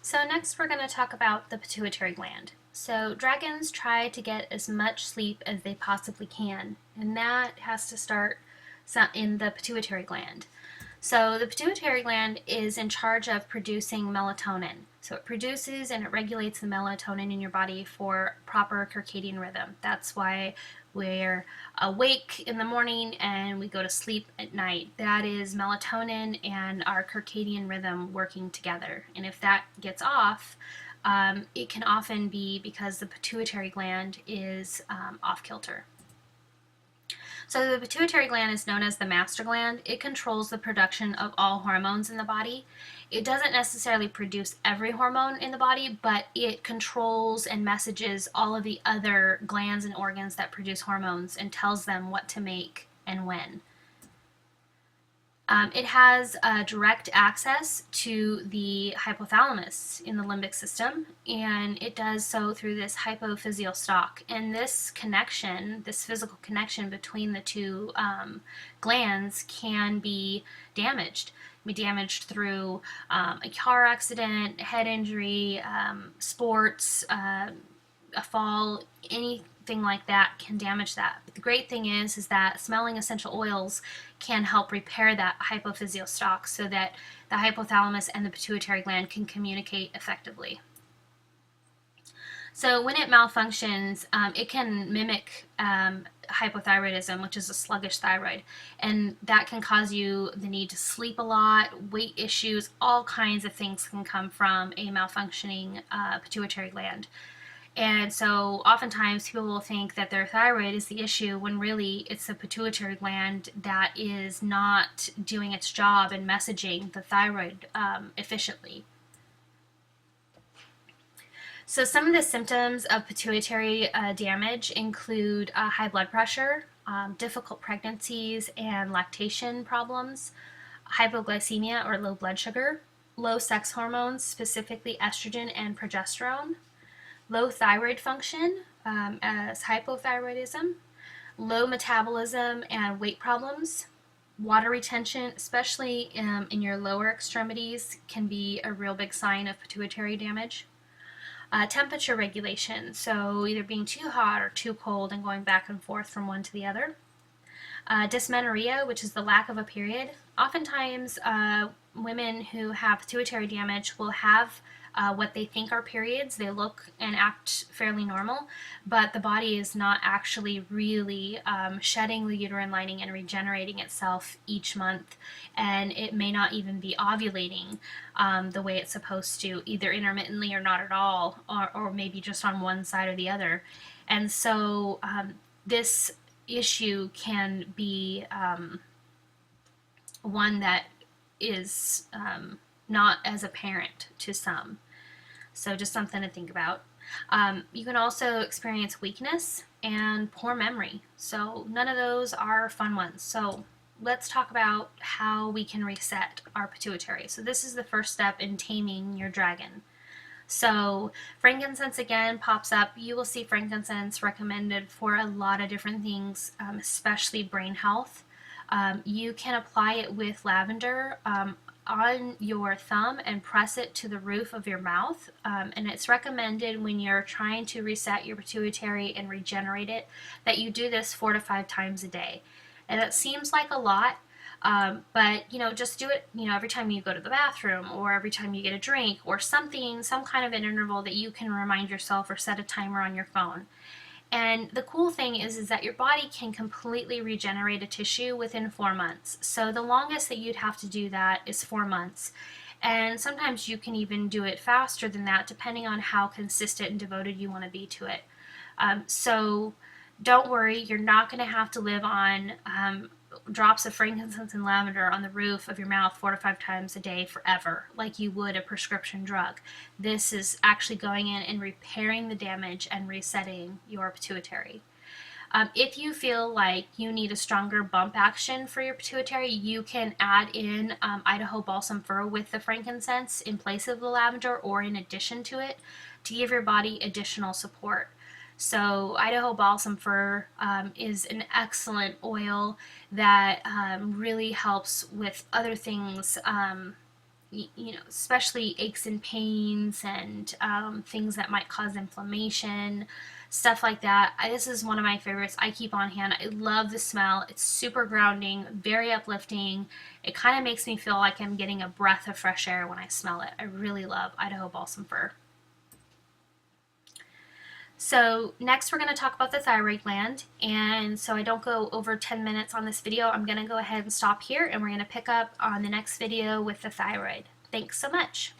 So next we're going to talk about the pituitary gland. So dragons try to get as much sleep as they possibly can, and that has to start in the pituitary gland. So the pituitary gland is in charge of producing melatonin. So it produces and it regulates the melatonin in your body for proper circadian rhythm. That's why we're awake in the morning and we go to sleep at night. That is melatonin and our circadian rhythm working together. And if that gets off, it can often be because the pituitary gland is off kilter. So the pituitary gland is known as the master gland. It controls the production of all hormones in the body. It doesn't necessarily produce every hormone in the body, but it controls and messages all of the other glands and organs that produce hormones and tells them what to make and when. It has direct access to the hypothalamus in the limbic system, and it does so through this hypophyseal stalk. And this connection, this physical connection between the two glands, can be damaged. Be damaged through a car accident, head injury, sports, a fall, anything like that can damage that. But the great thing is that smelling essential oils can help repair that hypophyseal stalk so that the hypothalamus and the pituitary gland can communicate effectively. So when it malfunctions, it can mimic hypothyroidism, which is a sluggish thyroid, and that can cause you the need to sleep a lot, weight issues, all kinds of things can come from a malfunctioning pituitary gland. And so oftentimes people will think that their thyroid is the issue when really it's the pituitary gland that is not doing its job in messaging the thyroid efficiently. So some of the symptoms of pituitary damage include high blood pressure, difficult pregnancies and lactation problems, hypoglycemia or low blood sugar, low sex hormones, specifically estrogen and progesterone, low thyroid function as hypothyroidism, low metabolism and weight problems, water retention, especially in your lower extremities, can be a real big sign of pituitary damage. Temperature regulation, so either being too hot or too cold and going back and forth from one to the other. Dysmenorrhea, which is the lack of a period. Oftentimes, women who have pituitary damage will have what they think are periods. They look and act fairly normal, but the body is not actually really shedding the uterine lining and regenerating itself each month, and it may not even be ovulating the way it's supposed to, either intermittently or not at all, or maybe just on one side or the other. And so this issue can be one that is not as apparent to some. So just something to think about. You can also experience weakness and poor memory. So none of those are fun ones. So let's talk about how we can reset our pituitary. So this is the first step in taming your dragon. So frankincense again pops up. You will see frankincense recommended for a lot of different things, especially brain health. You can apply it with lavender on your thumb and press it to the roof of your mouth. And it's recommended when you're trying to reset your pituitary and regenerate it that you do this 4 to 5 times a day. And it seems like a lot, but just do it every time you go to the bathroom or every time you get a drink or something, some kind of an interval that you can remind yourself or set a timer on your phone. And the cool thing is that your body can completely regenerate a tissue within 4 months. So the longest that you'd have to do that is 4 months. And sometimes you can even do it faster than that, depending on how consistent and devoted you want to be to it. So don't worry, you're not going to have to live on drops of frankincense and lavender on the roof of your mouth 4 to 5 times a day forever, like you would a prescription drug. This is actually going in and repairing the damage and resetting your pituitary. If you feel like you need a stronger bump action for your pituitary, you can add in Idaho balsam fir with the frankincense in place of the lavender or in addition to it to give your body additional support. So Idaho balsam fir is an excellent oil that really helps with other things especially aches and pains and things that might cause inflammation, stuff like that. This is one of my favorites. I keep on hand. I love the smell. It's super grounding, very uplifting. It kind of makes me feel like I'm getting a breath of fresh air when I smell it. I really love Idaho Balsam Fir. So next we're going to talk about the thyroid gland, and so I don't go over 10 minutes on this video, I'm going to go ahead and stop here, and we're going to pick up on the next video with the thyroid. Thanks so much.